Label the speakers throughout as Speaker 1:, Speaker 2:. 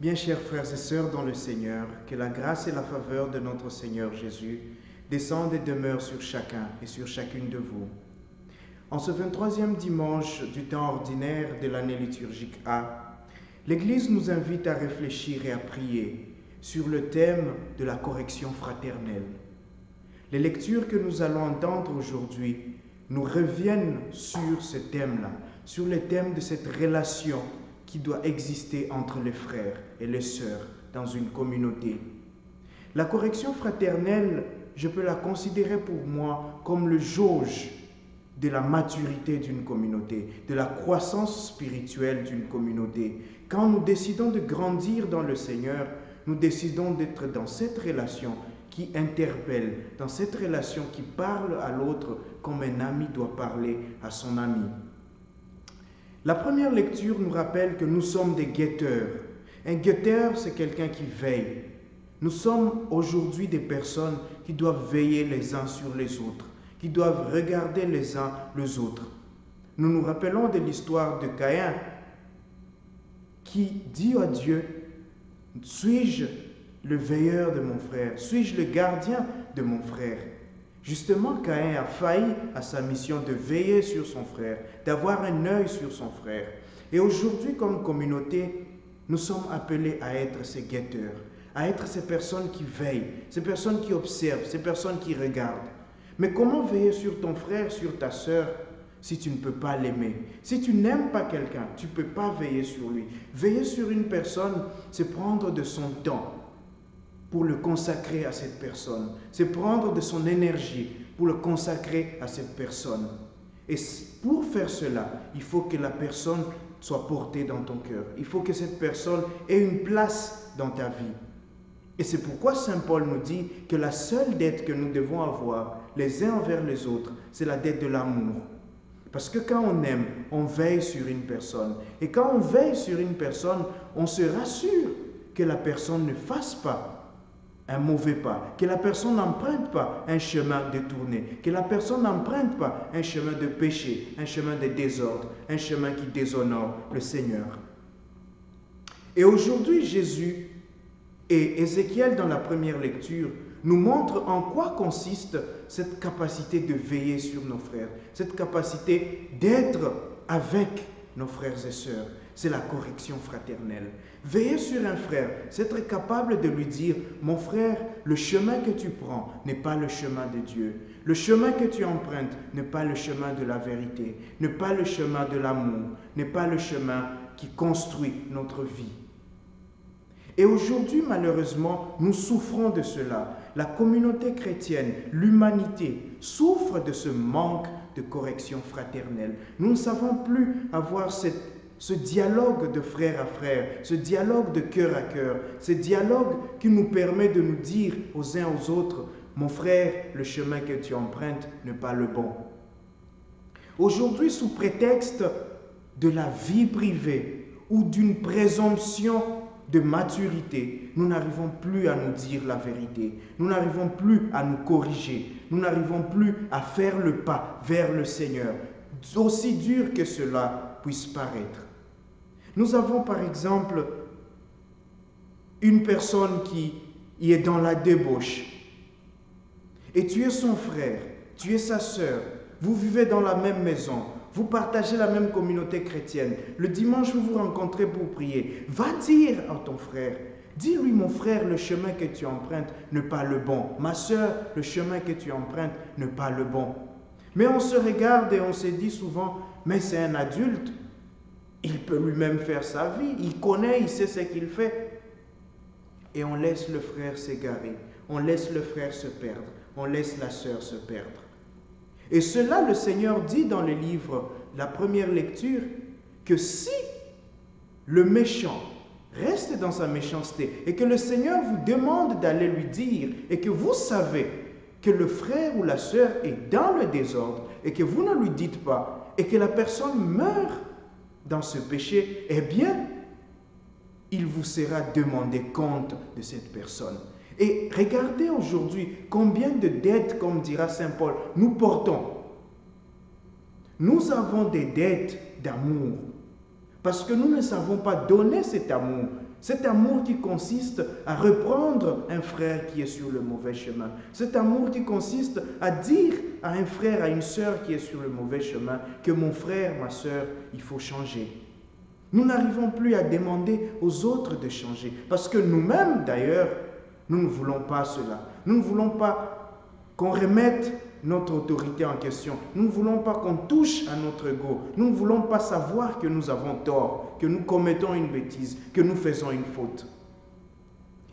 Speaker 1: Bien chers frères et sœurs dans le Seigneur, que la grâce et la faveur de notre Seigneur Jésus descendent et demeurent sur chacun et sur chacune de vous. En ce 23e dimanche du temps ordinaire de l'année liturgique A, l'Église nous invite à réfléchir et à prier sur le thème de la correction fraternelle. Les lectures que nous allons entendre aujourd'hui nous reviennent sur ce thème-là, sur le thème de cette relation qui doit exister entre les frères et les sœurs dans une communauté. La correction fraternelle, je peux la considérer pour moi comme le jauge de la maturité d'une communauté, de la croissance spirituelle d'une communauté. Quand nous décidons de grandir dans le Seigneur, nous décidons d'être dans cette relation qui interpelle, dans cette relation qui parle à l'autre comme un ami doit parler à son ami. La première lecture nous rappelle que nous sommes des guetteurs. Un guetteur, c'est quelqu'un qui veille. Nous sommes aujourd'hui des personnes qui doivent veiller les uns sur les autres, qui doivent regarder les uns les autres. Nous nous rappelons de l'histoire de Caïn qui dit à Dieu, « Suis-je le veilleur de mon frère? Suis-je le gardien de mon frère ?» Justement, Caïn a failli à sa mission de veiller sur son frère, d'avoir un œil sur son frère. Et aujourd'hui, comme communauté, nous sommes appelés à être ces guetteurs, à être ces personnes qui veillent, ces personnes qui observent, ces personnes qui regardent. Mais comment veiller sur ton frère, sur ta sœur, si tu ne peux pas l'aimer? Si tu n'aimes pas quelqu'un, tu ne peux pas veiller sur lui. Veiller sur une personne, c'est prendre de son temps pour le consacrer à cette personne. C'est prendre de son énergie pour le consacrer à cette personne. Et pour faire cela, il faut que la personne soit portée dans ton cœur. Il faut que cette personne ait une place dans ta vie. Et c'est pourquoi Saint Paul nous dit que la seule dette que nous devons avoir les uns envers les autres, c'est la dette de l'amour. Parce que quand on aime, on veille sur une personne. Et quand on veille sur une personne, on se rassure que la personne ne fasse pas un mauvais pas, que la personne n'emprunte pas un chemin détourné, que la personne n'emprunte pas un chemin de péché, un chemin de désordre, un chemin qui déshonore le Seigneur. Et aujourd'hui, Jésus et Ézéchiel, dans la première lecture, nous montrent en quoi consiste cette capacité de veiller sur nos frères, cette capacité d'être avec nos frères et sœurs. C'est la correction fraternelle. Veiller sur un frère, c'est être capable de lui dire, mon frère, le chemin que tu prends n'est pas le chemin de Dieu. Le chemin que tu empruntes n'est pas le chemin de la vérité, n'est pas le chemin de l'amour, n'est pas le chemin qui construit notre vie. Et aujourd'hui, malheureusement, nous souffrons de cela. La communauté chrétienne, l'humanité, souffre de ce manque de correction fraternelle. Nous ne savons plus avoir ce dialogue de frère à frère, ce dialogue de cœur à cœur, ce dialogue qui nous permet de nous dire aux uns aux autres, mon frère, le chemin que tu empruntes n'est pas le bon. Aujourd'hui, sous prétexte de la vie privée ou d'une présomption de maturité, nous n'arrivons plus à nous dire la vérité, nous n'arrivons plus à nous corriger, nous n'arrivons plus à faire le pas vers le Seigneur, aussi dur que cela puisse paraître. Nous avons par exemple une personne qui est dans la débauche et tu es son frère, tu es sa sœur, vous vivez dans la même maison, vous partagez la même communauté chrétienne. Le dimanche, vous vous rencontrez pour prier. Va dire à ton frère, dis-lui, mon frère, le chemin que tu empruntes n'est pas le bon. Ma sœur, le chemin que tu empruntes n'est pas le bon. Mais on se regarde et on se dit souvent, mais c'est un adulte. Il peut lui-même faire sa vie. Il connaît, il sait ce qu'il fait. Et on laisse le frère s'égarer. On laisse le frère se perdre. On laisse la sœur se perdre. Et cela, le Seigneur dit dans le livre, la première lecture, que si le méchant reste dans sa méchanceté et que le Seigneur vous demande d'aller lui dire et que vous savez que le frère ou la sœur est dans le désordre et que vous ne lui dites pas et que la personne meurt dans ce péché, eh bien, il vous sera demandé compte de cette personne. Et regardez aujourd'hui combien de dettes, comme dira Saint Paul, nous portons. Nous avons des dettes d'amour parce que nous ne savons pas donner cet amour Cet amour qui consiste à reprendre un frère qui est sur le mauvais chemin. Cet amour qui consiste à dire à un frère, à une sœur qui est sur le mauvais chemin, que mon frère, ma sœur, il faut changer. Nous n'arrivons plus à demander aux autres de changer. Parce que nous-mêmes, d'ailleurs, nous ne voulons pas cela. Nous ne voulons pas qu'on remette notre autorité en question. Nous ne voulons pas qu'on touche à notre ego. Nous ne voulons pas savoir que nous avons tort, que nous commettons une bêtise, que nous faisons une faute.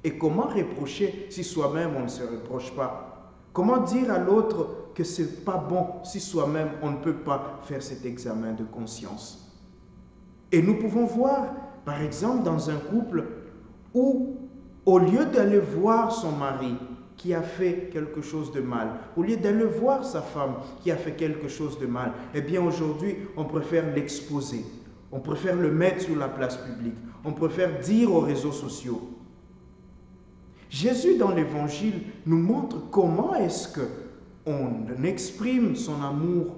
Speaker 1: Et comment reprocher si soi-même on ne se reproche pas? Comment dire à l'autre que ce n'est pas bon si soi-même on ne peut pas faire cet examen de conscience? Et nous pouvons voir, par exemple, dans un couple où, au lieu d'aller voir son mari qui a fait quelque chose de mal, au lieu d'aller voir sa femme qui a fait quelque chose de mal, eh bien aujourd'hui, on préfère l'exposer. On préfère le mettre sur la place publique. On préfère dire aux réseaux sociaux. Jésus, dans l'Évangile, nous montre comment est-ce qu'on exprime son amour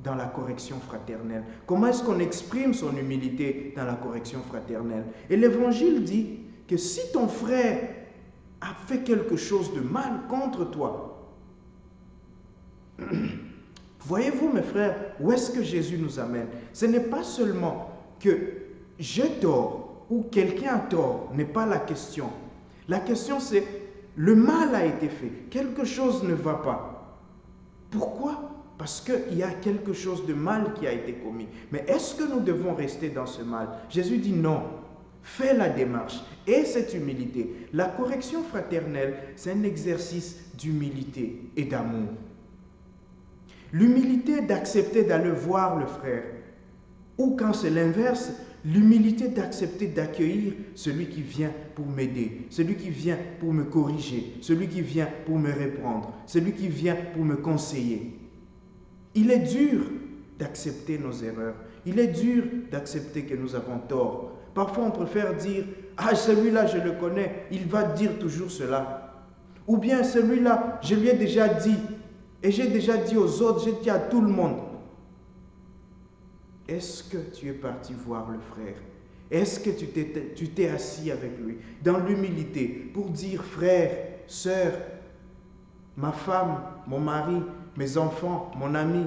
Speaker 1: dans la correction fraternelle. Comment est-ce qu'on exprime son humilité dans la correction fraternelle? Et l'Évangile dit que si ton frère a fait quelque chose de mal contre toi, voyez-vous mes frères, où est-ce que Jésus nous amène? Ce n'est pas seulement que j'ai tort ou quelqu'un a tort, n'est pas la question. La question c'est, le mal a été fait, quelque chose ne va pas. Pourquoi? Parce qu'il y a quelque chose de mal qui a été commis. Mais est-ce que nous devons rester dans ce mal? Jésus dit non. Fais la démarche et cette humilité. La correction fraternelle, c'est un exercice d'humilité et d'amour. L'humilité d'accepter d'aller voir le frère. Ou quand c'est l'inverse, l'humilité d'accepter d'accueillir celui qui vient pour m'aider, celui qui vient pour me corriger, celui qui vient pour me reprendre, celui qui vient pour me conseiller. Il est dur d'accepter nos erreurs. Il est dur d'accepter que nous avons tort. Parfois, on préfère dire « Ah, celui-là, je le connais, il va dire toujours cela. » Ou bien, celui-là, je lui ai déjà dit, et j'ai déjà dit aux autres, j'ai dit à tout le monde. Est-ce que tu es parti voir le frère? Est-ce que tu t'es assis avec lui dans l'humilité pour dire « Frère, sœur, ma femme, mon mari, mes enfants, mon ami,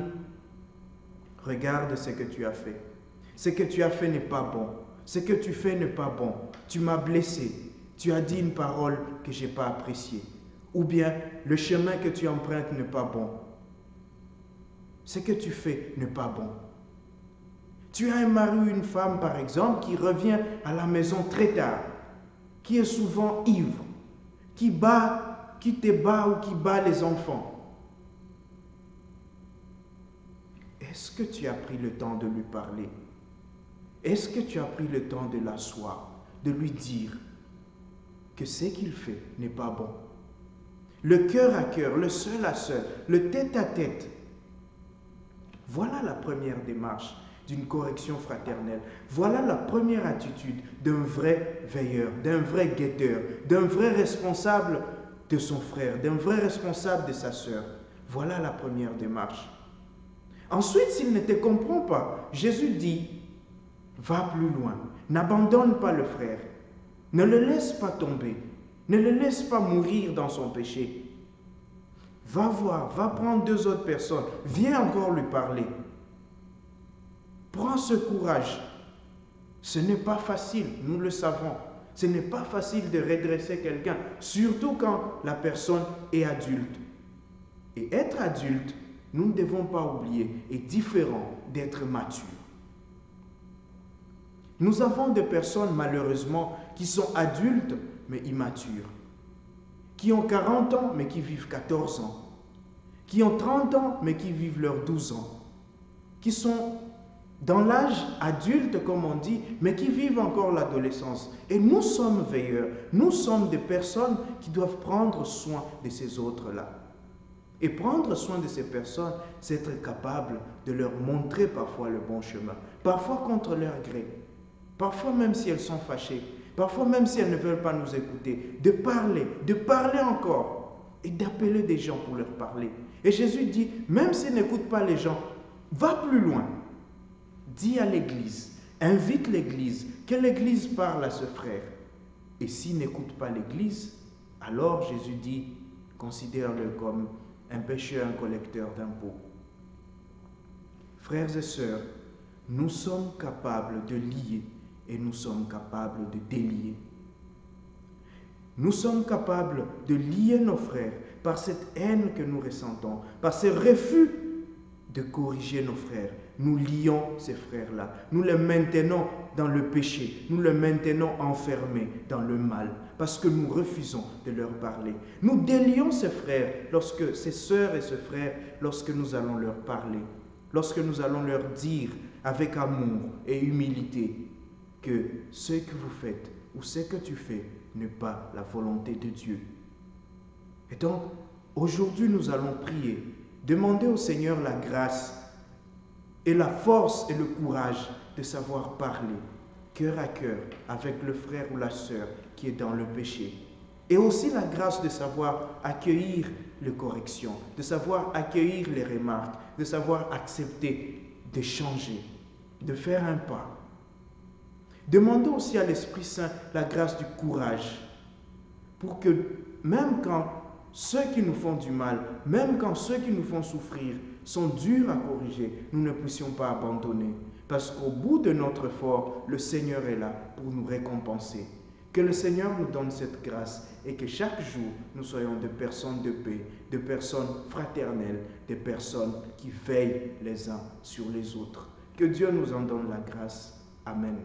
Speaker 1: regarde ce que tu as fait. Ce que tu as fait n'est pas bon. Ce que tu fais n'est pas bon. Tu m'as blessé. Tu as dit une parole que je n'ai pas appréciée. Ou bien, le chemin que tu empruntes n'est pas bon. Ce que tu fais n'est pas bon. Tu as un mari ou une femme, par exemple, qui revient à la maison très tard, qui est souvent ivre, qui te bat ou qui bat les enfants. Est-ce que tu as pris le temps de lui parler? Est-ce que tu as pris le temps de l'asseoir, de lui dire que ce qu'il fait n'est pas bon? Le cœur à cœur, le seul à seul, le tête à tête. Voilà la première démarche d'une correction fraternelle. Voilà la première attitude d'un vrai veilleur, d'un vrai guetteur, d'un vrai responsable de son frère, d'un vrai responsable de sa sœur. Voilà la première démarche. Ensuite, s'il ne te comprend pas, Jésus dit, va plus loin, n'abandonne pas le frère, ne le laisse pas tomber, ne le laisse pas mourir dans son péché. Va voir, va prendre 2 autres personnes, viens encore lui parler. Prends ce courage. Ce n'est pas facile, nous le savons. Ce n'est pas facile de redresser quelqu'un, surtout quand la personne est adulte. Et être adulte, nous ne devons pas oublier, est différent d'être mature. Nous avons des personnes, malheureusement, qui sont adultes, mais immatures. Qui ont 40 ans, mais qui vivent 14 ans. Qui ont 30 ans, mais qui vivent leurs 12 ans. Qui sont dans l'âge adulte, comme on dit, mais qui vivent encore l'adolescence. Et nous sommes veilleurs. Nous sommes des personnes qui doivent prendre soin de ces autres-là. Et prendre soin de ces personnes, c'est être capable de leur montrer parfois le bon chemin. Parfois contre leur gré. Parfois même si elles sont fâchées. Parfois même si elles ne veulent pas nous écouter. De parler encore. Et d'appeler des gens pour leur parler. Et Jésus dit, même s'ils n'écoutent pas les gens, va plus loin. Dis à l'église, invite l'église, que l'église parle à ce frère. Et s'il n'écoute pas l'Église, alors Jésus dit, considère-le comme un pécheur, un collecteur d'impôts. Frères et sœurs, nous sommes capables de lier et nous sommes capables de délier. Nous sommes capables de lier nos frères par cette haine que nous ressentons, par ce refus de corriger nos frères. Nous lions ces frères-là, nous les maintenons dans le péché, nous les maintenons enfermés dans le mal, parce que nous refusons de leur parler. Nous délions ces frères, ces sœurs et ces frères, lorsque nous allons leur parler, lorsque nous allons leur dire avec amour et humilité que ce que vous faites ou ce que tu fais n'est pas la volonté de Dieu. Et donc, aujourd'hui, nous allons prier, demander au Seigneur la grâce et la force et le courage de savoir parler cœur à cœur avec le frère ou la sœur qui est dans le péché. Et aussi la grâce de savoir accueillir les corrections, de savoir accueillir les remarques, de savoir accepter, de changer, de faire un pas. Demandons aussi à l'Esprit Saint la grâce du courage pour que même quand ceux qui nous font du mal, même quand ceux qui nous font souffrir sont durs à corriger, nous ne puissions pas abandonner. Parce qu'au bout de notre effort, le Seigneur est là pour nous récompenser. Que le Seigneur nous donne cette grâce et que chaque jour, nous soyons des personnes de paix, des personnes fraternelles, des personnes qui veillent les uns sur les autres. Que Dieu nous en donne la grâce. Amen.